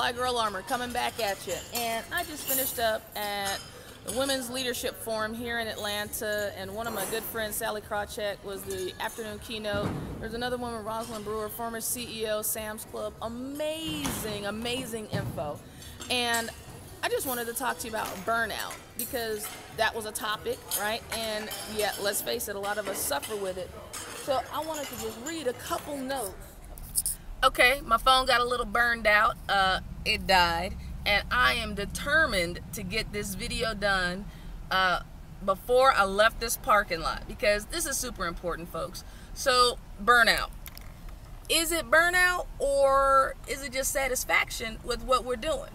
FlyGirl Armour coming back at you. And I just finished up at the Women's Leadership Forum here in Atlanta, and one of my good friends, Sally Krawcheck, was the afternoon keynote. There's another woman, Rosalind Brewer, former CEO, Sam's Club. Amazing, amazing info. And I just wanted to talk to you about burnout, because that was a topic, right? And yeah, let's face it, a lot of us suffer with it. So I wanted to just read a couple notes. Okay, my phone got a little burned out. It died. And I am determined to get this video done before I left this parking lot, because this is super important, folks. So, burnout. Is it burnout, or is it just satisfaction with what we're doing?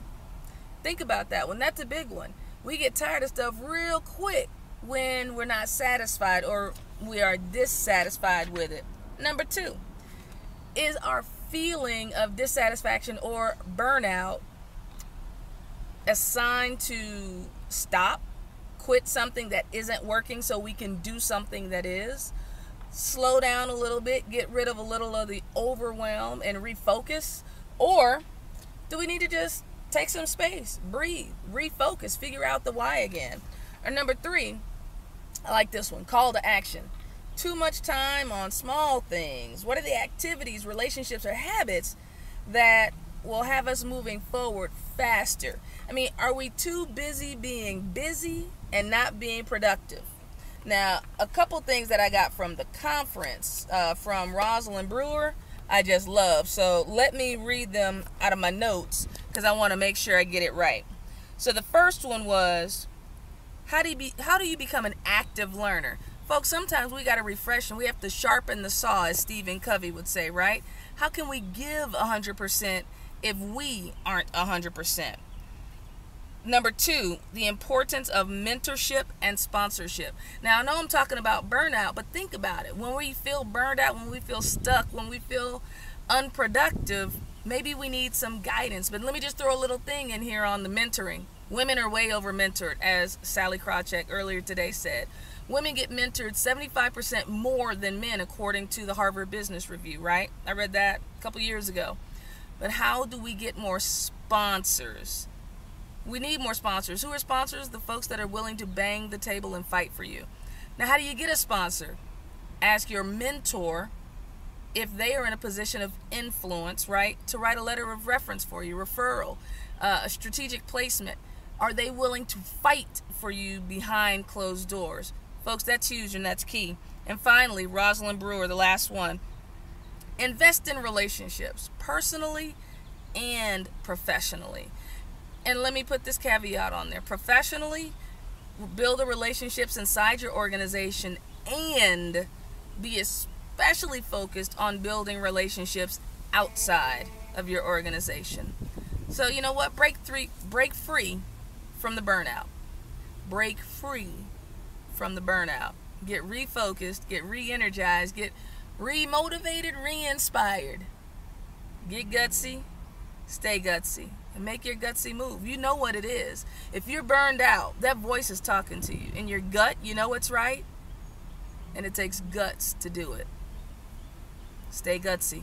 Think about that one. That's a big one. We get tired of stuff real quick when we're not satisfied or we are dissatisfied with it. Number two, is our feeling of dissatisfaction or burnout a sign to stop, quit something that isn't working so we can do something that is? Slow down a little bit, get rid of a little of the overwhelm and refocus? Or do we need to just take some space, breathe, refocus, figure out the why again? Or number three, I like this one, call to action. Too much time on small things. What are the activities, relationships, or habits that will have us moving forward faster? I mean, are we too busy being busy and not being productive? Now, a couple things that I got from the conference from Rosalind Brewer, I just love. So let me read them out of my notes, because I want to make sure I get it right. So the first one was, how do you become an active learner? Folks, sometimes we got to refresh and we have to sharpen the saw, as Stephen Covey would say, right? How can we give 100% if we aren't 100%? Number two, the importance of mentorship and sponsorship. Now, I know I'm talking about burnout, but think about it. When we feel burned out, when we feel stuck, when we feel unproductive, maybe we need some guidance. But let me just throw a little thing in here on the mentoring. Women are way over mentored, as Sally Krawcheck earlier today said. Women get mentored 75% more than men, according to the Harvard Business Review, right? I read that a couple years ago. But how do we get more sponsors? We need more sponsors. Who are sponsors? The folks that are willing to bang the table and fight for you. Now, how do you get a sponsor? Ask your mentor if they are in a position of influence, right, to write a letter of reference for you, referral, a strategic placement. Are they willing to fight for you behind closed doors? Folks, that's huge and that's key. And finally, Rosalind Brewer, the last one. Invest in relationships, personally and professionally. And let me put this caveat on there. Professionally, build the relationships inside your organization, and be especially focused on building relationships outside of your organization. So, you know what? Break free from the burnout. Break free from the burnout. Get refocused, get re-energized, get re-motivated, re-inspired. Get gutsy, stay gutsy, and make your gutsy move. You know what it is. If you're burned out, that voice is talking to you. In your gut, you know what's right, and it takes guts to do it. Stay gutsy.